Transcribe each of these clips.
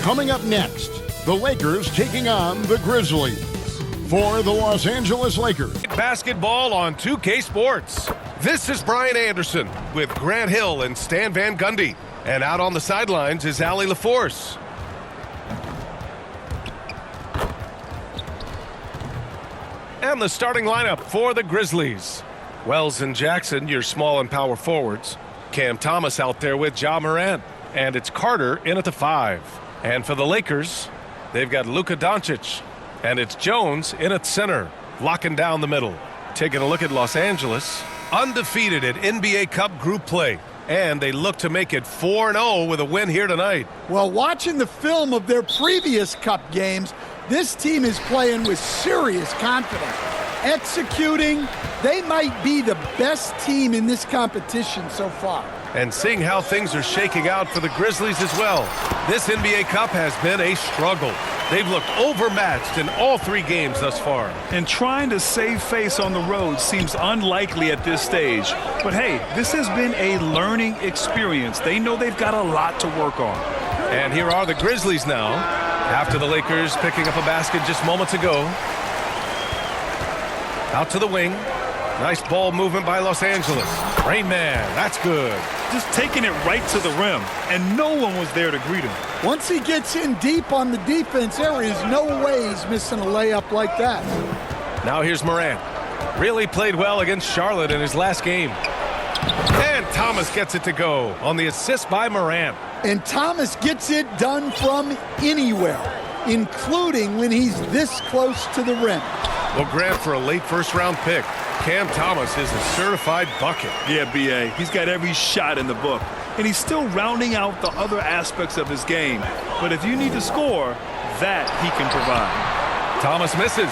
Coming up next, the Lakers taking on the Grizzlies. For the Los Angeles Lakers. Basketball on 2K Sports. This is Brian Anderson with Grant Hill and Stan Van Gundy. And out on the sidelines is Allie LaForce. And the starting lineup for the Grizzlies. Wells and Jackson, your small and power forwards. Cam Thomas out there with Ja Morant. And it's Carter in at the 5. And for the Lakers, they've got Luka Doncic. And it's Jones in at center, locking down the middle. Taking a look at Los Angeles, undefeated at NBA Cup group play. And they look to make it 4-0 with a win here tonight. Well, watching the film of their previous Cup games, this team is playing with serious confidence. Executing, they might be the best team in this competition so far. And seeing how things are shaking out for the Grizzlies as well. This NBA Cup has been a struggle. They've looked overmatched in all 3 games thus far. And trying to save face on the road seems unlikely at this stage. But hey, this has been a learning experience. They know they've got a lot to work on. And here are the Grizzlies now, after the Lakers picking up a basket just moments ago. Out to the wing. Nice ball movement by Los Angeles. Rain Man, that's good. Just taking it right to the rim, and no one was there to greet him. Once he gets in deep on the defense, there is no way he's missing a layup like that. Now here's Morant. Really played well against Charlotte in his last game. And Thomas gets it to go on the assist by Morant. And Thomas gets it done from anywhere, including when he's this close to the rim. Well, Grant, for a late first-round pick, Cam Thomas is a certified bucket. Yeah, B.A., he's got every shot in the book. And he's still rounding out the other aspects of his game. But if you need to score, that he can provide. Thomas misses.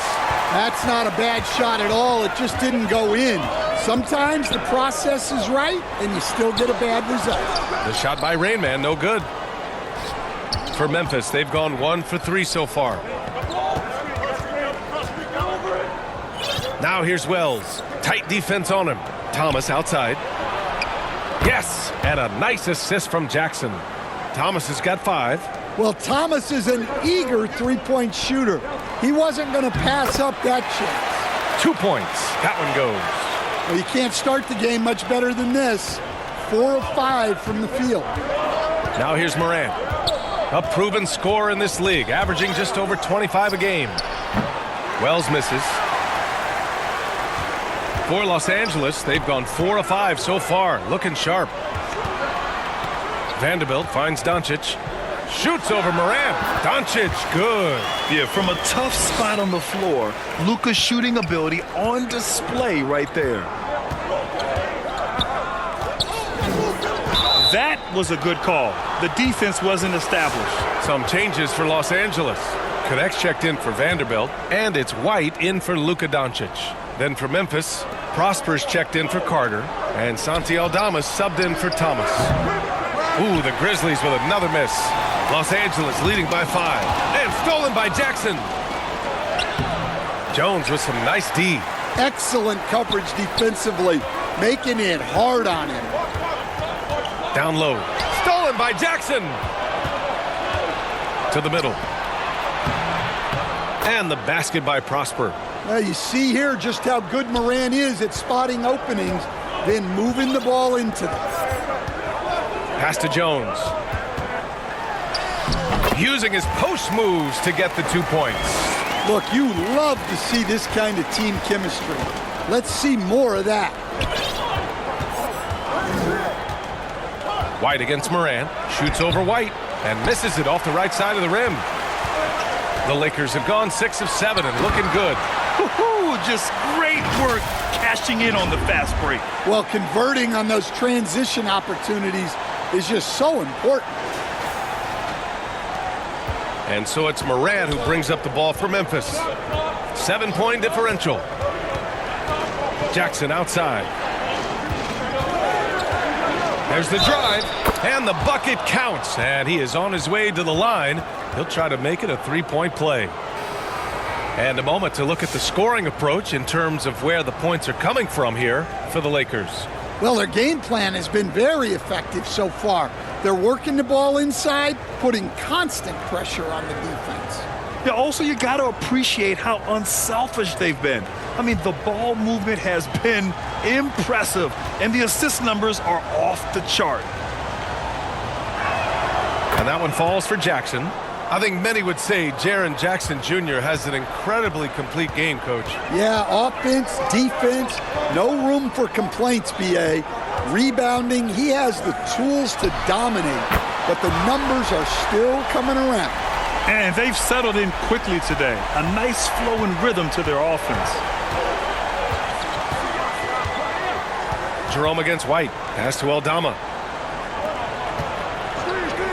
That's not a bad shot at all. It just didn't go in. Sometimes the process is right, and you still get a bad result. The shot by Rain Man, no good. For Memphis, they've gone 1 for 3 so far. Now here's Wells. Tight defense on him. Thomas outside. Yes! And a nice assist from Jackson. Thomas has got 5. Well, Thomas is an eager three-point shooter. He wasn't going to pass up that chance. 2 points. That one goes. Well, you can't start the game much better than this. 4 of 5 from the field. Now here's Morant. A proven scorer in this league, averaging just over 25 a game. Wells misses. For Los Angeles, they've gone 4 of 5 so far, looking sharp. Vanderbilt finds Doncic. Shoots over Morant. Doncic, good. Yeah, from a tough spot on the floor, Luka's shooting ability on display right there. That was a good call. The defense wasn't established. Some changes for Los Angeles. Connects checked in for Vanderbilt, and it's White in for Luka Doncic. Then for Memphis, Prosper's checked in for Carter, and Santi Aldama subbed in for Thomas. Ooh, the Grizzlies with another miss. Los Angeles leading by 5, and stolen by Jackson. Jones with some nice D. Excellent coverage defensively, making it hard on him. Down low. Stolen by Jackson. To the middle. And the basket by Prosper. Well, you see here just how good Morant is at spotting openings, then moving the ball into them. Pass to Jones. Using his post moves to get the 2 points. Look, you love to see this kind of team chemistry. Let's see more of that. White against Morant. Shoots over White and misses it off the right side of the rim. The Lakers have gone 6 of 7 and looking good. Just great work cashing in on the fast break. Well, converting on those transition opportunities is just so important. And so it's Morant who brings up the ball for Memphis. 7-point differential. Jackson outside. There's the drive, and the bucket counts. And he is on his way to the line. He'll try to make it a 3-point play. And a moment to look at the scoring approach in terms of where the points are coming from here for the Lakers. Well, their game plan has been very effective so far. They're working the ball inside, putting constant pressure on the defense. Yeah, also, you got to appreciate how unselfish they've been. I mean, the ball movement has been impressive, and the assist numbers are off the chart. And that one falls for Jackson. I think many would say Jaren Jackson Jr. has an incredibly complete game, Coach. Yeah, offense, defense, no room for complaints, B.A. Rebounding, he has the tools to dominate, but the numbers are still coming around. And they've settled in quickly today. A nice flow and rhythm to their offense. Jerome against White. Pass to Aldama.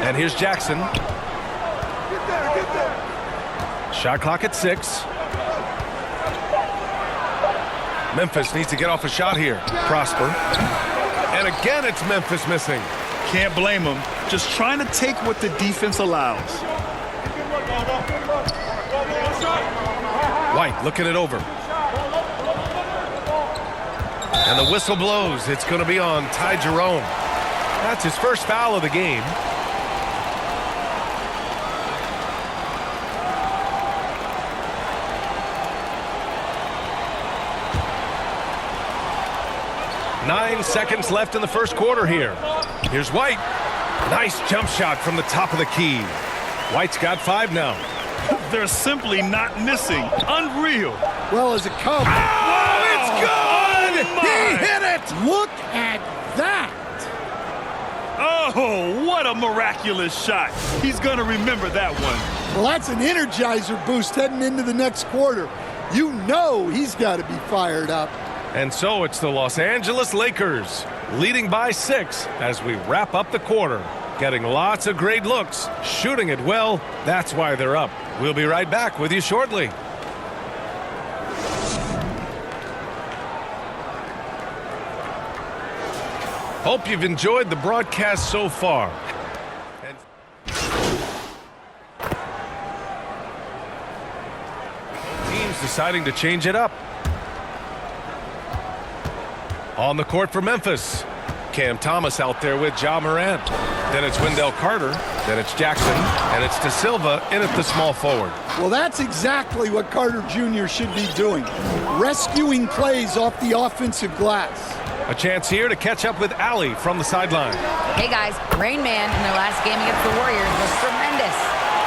And here's Jackson. Shot clock at 6. Memphis needs to get off a shot here. Prosper. And again, it's Memphis missing. Can't blame them. Just trying to take what the defense allows. White looking it over. And the whistle blows. It's going to be on Ty Jerome. That's his first foul of the game. Nine seconds left in the first quarter here. Here's White. Nice jump shot from the top of the key. White's got 5 now. They're simply not missing. Unreal. Well, as a Cub. Oh, it's good! He hit it! Look at that! Oh, what a miraculous shot. He's going to remember that one. Well, that's an energizer boost heading into the next quarter. You know he's got to be fired up. And so it's the Los Angeles Lakers leading by 6 as we wrap up the quarter. Getting lots of great looks, shooting it well. That's why they're up. We'll be right back with you shortly. Hope you've enjoyed the broadcast so far. Teams deciding to change it up. On the court for Memphis. Cam Thomas out there with Ja Morant. Then it's Wendell Carter. Then it's Jackson. And it's De Silva in at the small forward. Well, that's exactly what Carter Jr. should be doing. Rescuing plays off the offensive glass. A chance here to catch up with Allie from the sideline. Hey guys, Rain Man in their last game against the Warriors was tremendous.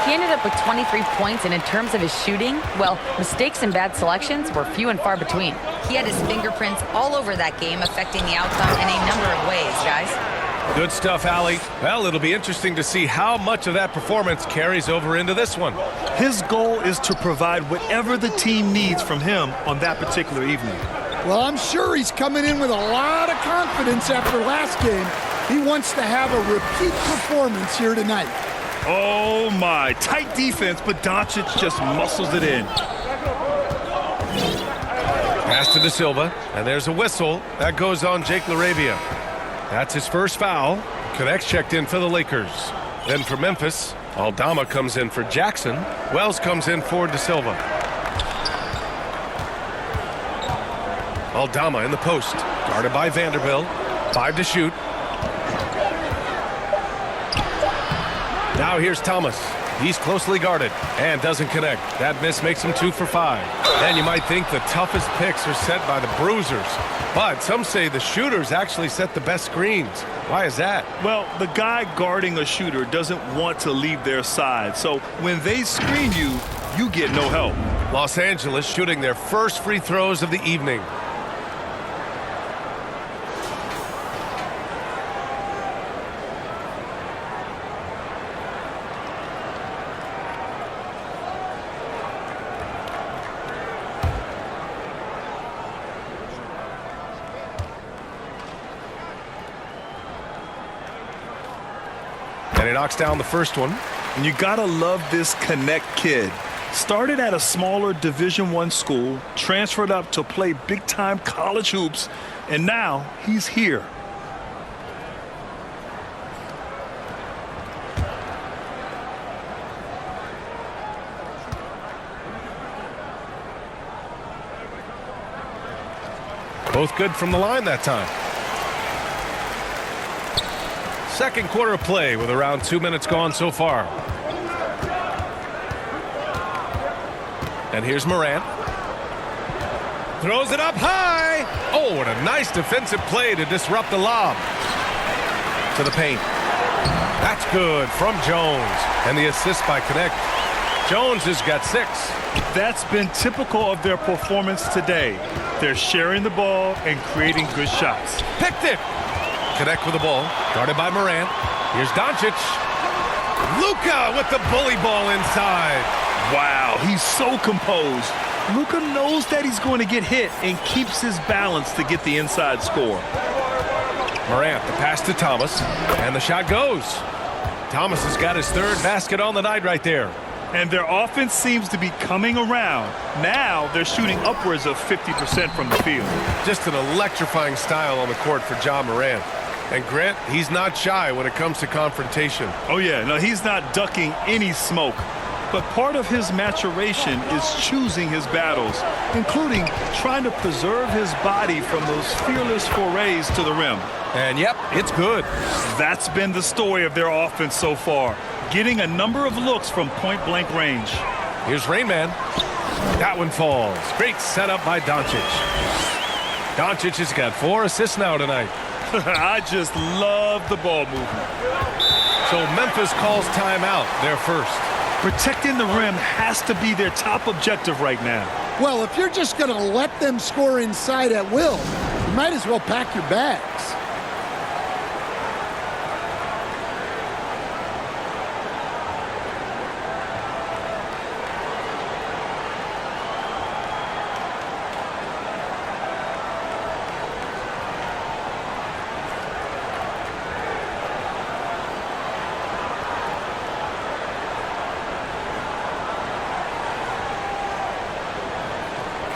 He ended up with 23 points, and in terms of his shooting, well, mistakes and bad selections were few and far between. He had his fingerprints all over that game, affecting the outcome in a number of ways, guys. Good stuff, Allie. Well, it'll be interesting to see how much of that performance carries over into this one. His goal is to provide whatever the team needs from him on that particular evening. Well, I'm sure he's coming in with a lot of confidence after last game. He wants to have a repeat performance here tonight. Oh, my. Tight defense, but Doncic just muscles it in. Pass to De Silva, and there's a whistle. That goes on Jake LaRavia. That's his first foul. Connects checked in for the Lakers. Then for Memphis, Aldama comes in for Jackson. Wells comes in for De Silva. Aldama in the post, guarded by Vanderbilt. 5 to shoot. Now here's Thomas. He's closely guarded and doesn't connect. That miss makes him 2 for 5. And you might think the toughest picks are set by the bruisers. But some say the shooters actually set the best screens. Why is that? Well, the guy guarding a shooter doesn't want to leave their side. So when they screen you, you get no help. Los Angeles shooting their first free throws of the evening. And he knocks down the first one. And you gotta love this Connect kid. Started at a smaller Division I school, transferred up to play big-time college hoops, and now he's here. Both good from the line that time. Second quarter of play with around 2 minutes gone so far. And here's Marant. Throws it up high. Oh, what a nice defensive play to disrupt the lob. To the paint. That's good from Jones. And the assist by Connect. Jones has got 6. That's been typical of their performance today. They're sharing the ball and creating good shots. Picked it. Connect with the ball. Guarded by Morant. Here's Doncic. Luka with the bully ball inside. Wow, he's so composed. Luka knows that he's going to get hit and keeps his balance to get the inside score. Marant, the pass to Thomas. And the shot goes. Thomas has got his 3rd basket on the night right there. And their offense seems to be coming around. Now they're shooting upwards of 50% from the field. Just an electrifying style on the court for Ja Morant. And Grant, he's not shy when it comes to confrontation. Oh yeah, no, he's not ducking any smoke. But part of his maturation is choosing his battles, including trying to preserve his body from those fearless forays to the rim. And yep, it's good. That's been the story of their offense so far, getting a number of looks from point-blank range. Here's Rain Man. That one falls. Great setup by Doncic. Doncic has got 4 assists now tonight. I just love the ball movement. So Memphis calls timeout, their first. Protecting the rim has to be their top objective right now. Well, if you're just going to let them score inside at will, you might as well pack your bags.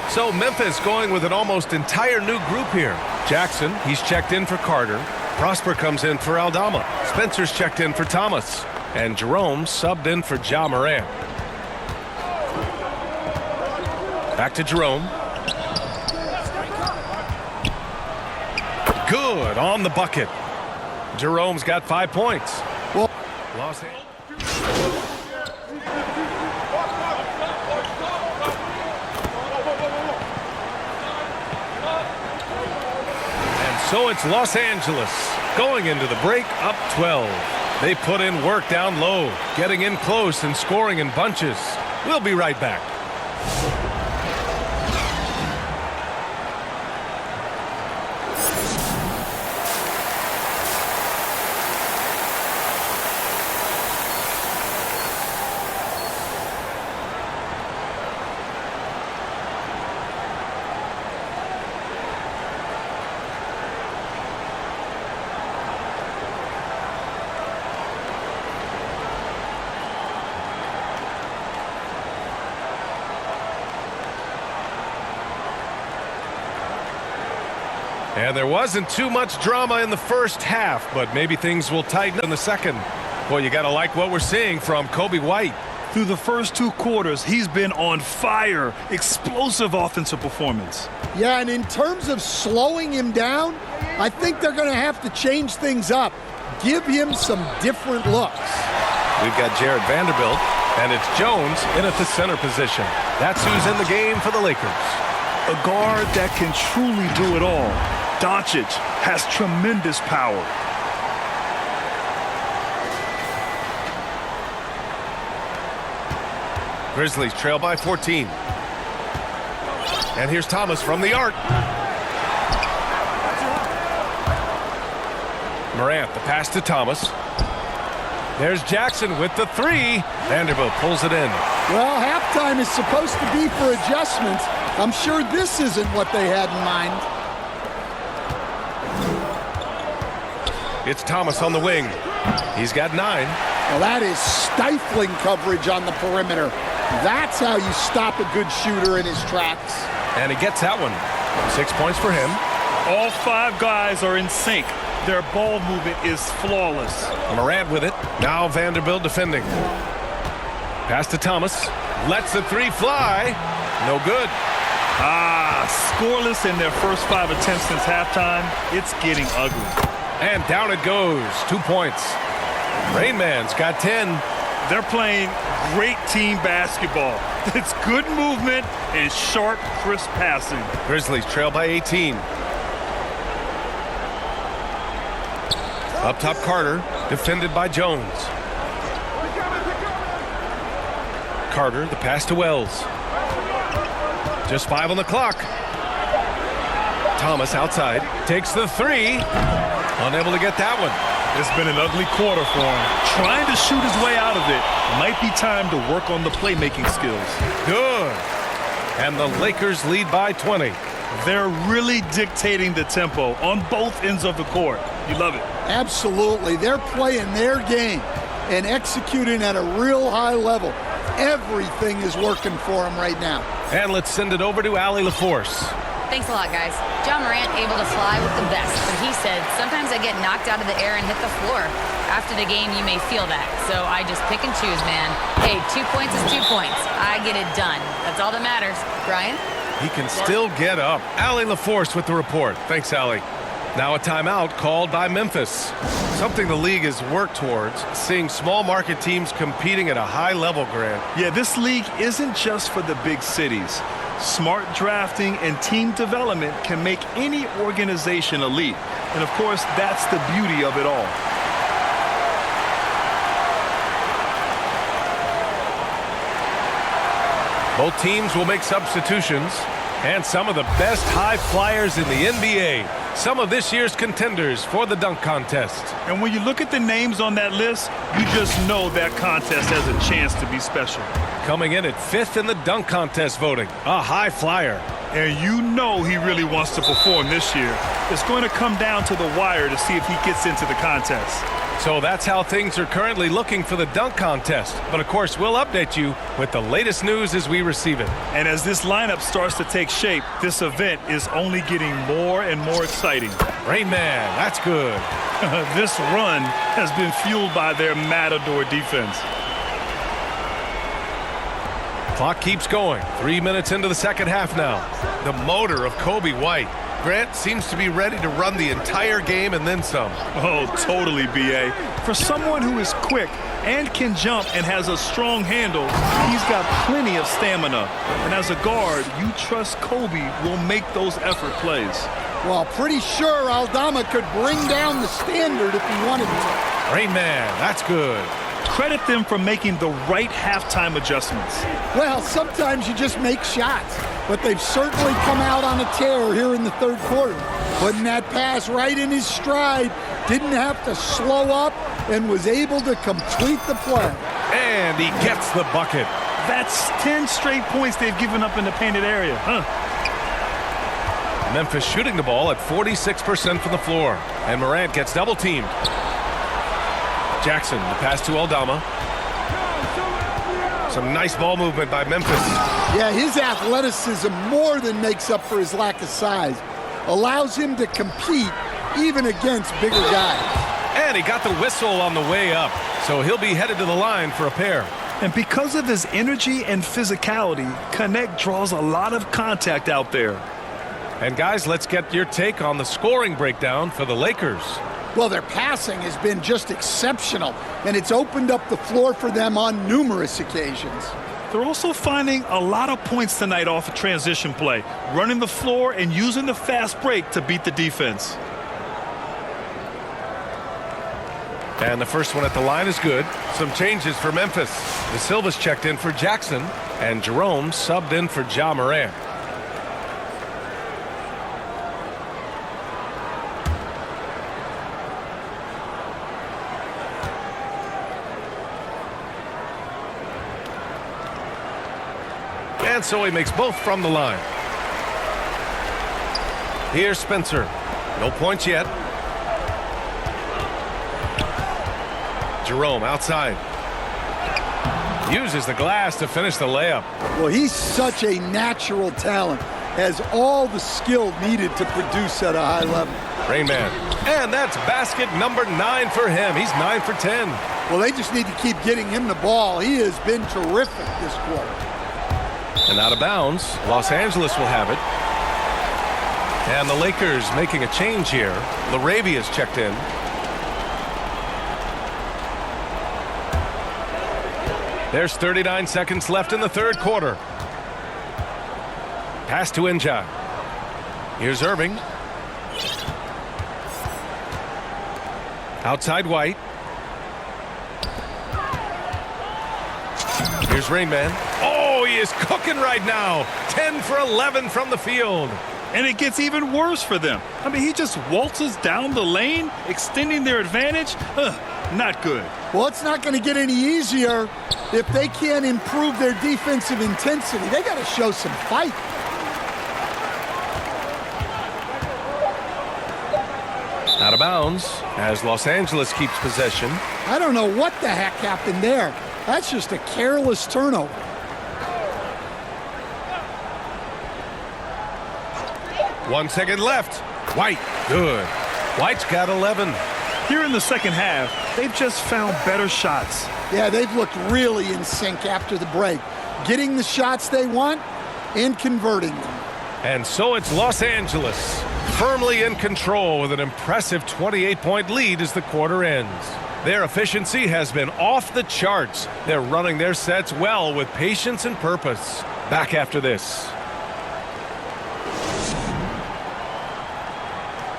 So Memphis going with an almost entire new group here. Jackson, he's checked in for Carter. Prosper comes in for Aldama. Spencer's checked in for Thomas. And Jerome subbed in for Ja Morant. Back to Jerome. Good on the bucket. Jerome's got 5 points. Well, Los Angeles. So it's Los Angeles going into the break up 12. They put in work down low, getting in close and scoring in bunches. We'll be right back. And there wasn't too much drama in the first half, but maybe things will tighten in the second. Boy, you got to like what we're seeing from Kobe White. Through the first 2 quarters, he's been on fire. Explosive offensive performance. yeah, and in terms of slowing him down, I think they're going to have to change things up. Give him some different looks. We've got Jared Vanderbilt, and it's Jones in at the center position. That's who's in the game for the Lakers. A guard that can truly do it all. Doncic has tremendous power. Grizzlies trail by 14. And here's Thomas from the arc. Marant, the pass to Thomas. There's Jackson with the 3. Vanderbilt pulls it in. Well, halftime is supposed to be for adjustments. I'm sure this isn't what they had in mind. It's Thomas on the wing. He's got 9. Well, that is stifling coverage on the perimeter. That's how you stop a good shooter in his tracks. And he gets that one. 6 points for him. All 5 guys are in sync. Their ball movement is flawless. Morant with it. Now Vanderbilt defending. Pass to Thomas. Lets the 3 fly. No good. Scoreless in their first 5 attempts since halftime. It's getting ugly. And down it goes. 2 points. Rain Man's got 10. They're playing great team basketball. It's good movement and sharp, crisp passing. Grizzlies trail by 18. Up top, Carter, defended by Jones. Carter, the pass to Wells. Just 5 on the clock. Thomas outside, takes the 3. Unable to get that one. It's been an ugly quarter for him. Trying to shoot his way out of it. Might be time to work on the playmaking skills. Good. And the Lakers lead by 20. They're really dictating the tempo on both ends of the court. You love it. Absolutely. They're playing their game and executing at a real high level. Everything is working for them right now. And let's send it over to Allie LaForce. Thanks a lot, guys. Morant able to fly with the best, but he said, sometimes I get knocked out of the air and hit the floor. After the game, you may feel that, so I just pick and choose, man. Hey, 2 points is 2 points. I get it done. That's all that matters. Brian? He can still get up. Allie LaForce with the report. Thanks, Allie. Now a timeout called by Memphis. Something the league has worked towards, seeing small market teams competing at a high level, Grant. Yeah, this league isn't just for the big cities. Smart drafting and team development can make any organization elite. And of course, that's the beauty of it all. Both teams will make substitutions. And some of the best high flyers in the NBA. Some of this year's contenders for the dunk contest. And when you look at the names on that list, you just know that contest has a chance to be special. Coming in at 5th in the dunk contest voting, a high flyer. And you know he really wants to perform this year. It's going to come down to the wire to see if he gets into the contest. So that's how things are currently looking for the dunk contest. But of course, we'll update you with the latest news as we receive it. And as this lineup starts to take shape, this event is only getting more and more exciting. Rain Man, that's good. This run has been fueled by their Matador defense. Clock keeps going. 3 minutes into the second half now. The motor of Kobe White. Grant seems to be ready to run the entire game and then some. Oh, totally, B.A. For someone who is quick and can jump and has a strong handle, he's got plenty of stamina. And as a guard, you trust Kobe will make those effort plays. Well, pretty sure Aldama could bring down the standard if he wanted to. Rain Man, that's good. Credit them for making the right halftime adjustments. Well, sometimes you just make shots, but they've certainly come out on a tear here in the third quarter. Putting that pass right in his stride, didn't have to slow up, and was able to complete the play. And he gets the bucket. That's 10 straight points they've given up in the painted area, Memphis shooting the ball at 46% from the floor. And Marant gets double teamed. Jackson, the pass to Aldama. Some nice ball movement by Memphis. Yeah, his athleticism more than makes up for his lack of size. Allows him to compete even against bigger guys. And he got the whistle on the way up, so he'll be headed to the line for a pair. And because of his energy and physicality, Connect draws a lot of contact out there. And guys, let's get your take on the scoring breakdown for the Lakers. Well, their passing has been just exceptional, and it's opened up the floor for them on numerous occasions. They're also finding a lot of points tonight off of transition play, running the floor and using the fast break to beat the defense. And the first one at the line is good. Some changes for Memphis. De Silva's checked in for Jackson, and Jerome subbed in for Ja Morant. And so he makes both from the line. Here's Spencer. No points yet. Jerome outside. Uses the glass to finish the layup. Well, he's such a natural talent. Has all the skill needed to produce at a high level. Rain Man. And that's basket number 9 for him. He's 9 for 10. Well, they just need to keep getting him the ball. He has been terrific this quarter. And out of bounds, Los Angeles will have it. And the Lakers making a change here. Larabia's checked in. There's 39 seconds left in the third quarter. Pass to Njai. Here's Irving. Outside White. Here's Rainman. Oh, he is cooking right now. 10 for 11 from the field. And it gets even worse for them. I mean, he just waltzes down the lane, extending their advantage. Not good. Well, it's not going to get any easier if they can't improve their defensive intensity. They got to show some fight. Out of bounds as Los Angeles keeps possession. I don't know what the heck happened there. That's just a careless turnover. One second left. White, good. White's got 11. Here in the second half, they've just found better shots. Yeah, they've looked really in sync after the break. Getting the shots they want and converting them. And so it's Los Angeles, firmly in control with an impressive 28-point lead as the quarter ends. Their efficiency has been off the charts. They're running their sets well with patience and purpose. Back after this.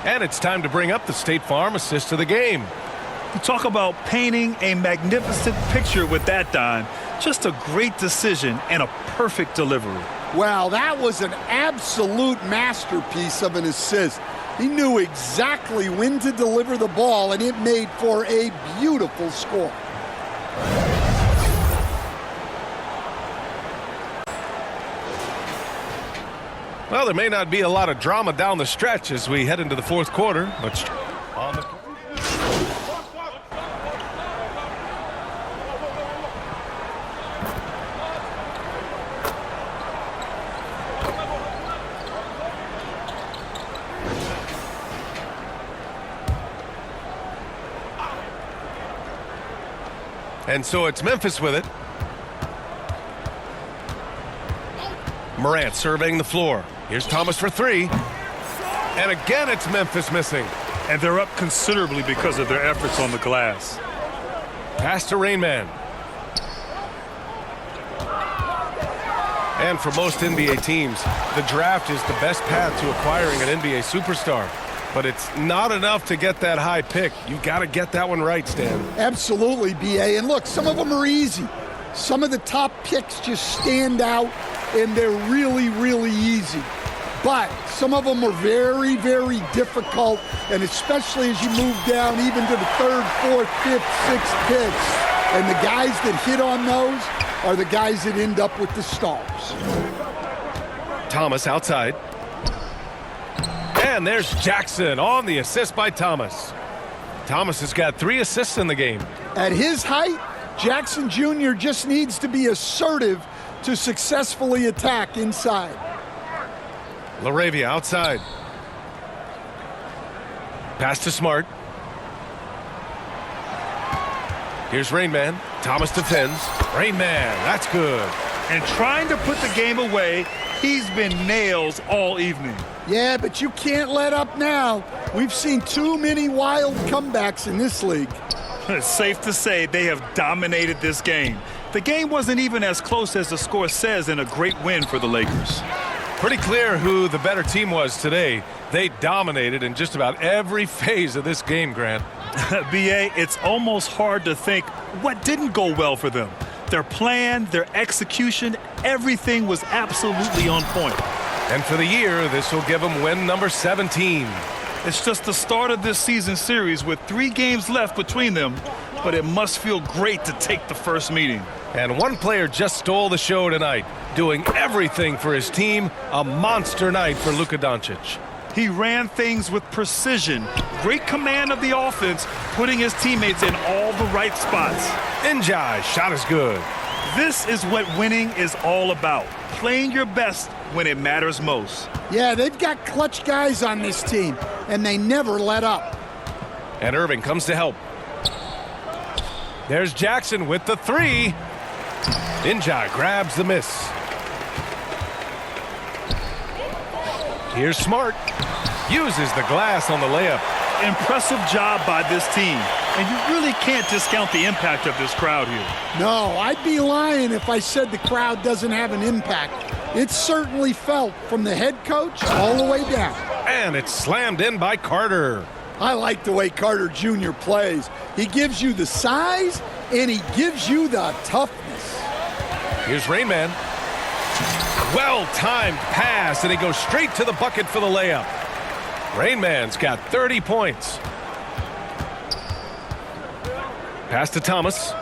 And it's time to bring up the State Farm assist of the game. You talk about painting a magnificent picture with that dime. Just a great decision and a perfect delivery. Wow, that was an absolute masterpiece of an assist. He knew exactly when to deliver the ball, and it made for a beautiful score. Well, there may not be a lot of drama down the stretch as we head into the fourth quarter, but on the and so it's Memphis with it. Marant surveying the floor. Here's Thomas for three. And again, it's Memphis missing. And they're up considerably because of their efforts on the glass. Pass to Rainman. And for most NBA teams, the draft is the best path to acquiring an NBA superstar. But it's not enough to get that high pick. You got to get that one right, Stan. Absolutely, B.A. And look, some of them are easy. Some of the top picks just stand out, and they're really, really easy. But some of them are very, very difficult, and especially as you move down even to the third, fourth, fifth, sixth picks. And the guys that hit on those are the guys that end up with the stars. Thomas outside. And there's Jackson on the assist by Thomas. Thomas has got 3 assists in the game. At his height, Jackson Jr. just needs to be assertive to successfully attack inside. LaRavia outside. Pass to Smart. Here's Rainman. Thomas defends. Rainman, that's good. And trying to put the game away, he's been nails all evening. Yeah, but you can't let up now. We've seen too many wild comebacks in this league. It's safe to say they have dominated this game. The game wasn't even as close as the score says in a great win for the Lakers. Pretty clear who the better team was today. They dominated in just about every phase of this game, Grant. B.A., it's almost hard to think what didn't go well for them. Their plan, their execution, everything was absolutely on point. And for the year, this will give them win number 17. It's just the start of this season series with 3 games left between them, but it must feel great to take the first meeting. And one player just stole the show tonight, doing everything for his team. A monster night for Luka Doncic. He ran things with precision, great command of the offense, putting his teammates in all the right spots. Njai, shot is good. This is what winning is all about, playing your best when it matters most. Yeah, they've got clutch guys on this team, and they never let up. And Irving comes to help. There's Jackson with the 3. Njai grabs the miss. Here's Smart. Uses the glass on the layup. Impressive job by this team. And you really can't discount the impact of this crowd here. No, I'd be lying if I said the crowd doesn't have an impact. It's certainly felt from the head coach all the way down. And it's slammed in by Carter. I like the way Carter Jr. plays. He gives you the size, and he gives you the toughness. Here's Rain Man. Well-timed pass, and he goes straight to the bucket for the layup. Rain Man's got 30 points. Pass to Thomas.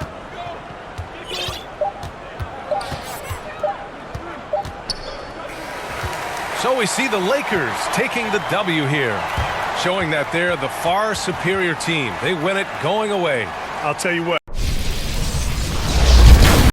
So we see the Lakers taking the W here, showing that they're the far superior team. They win it going away. I'll tell you what.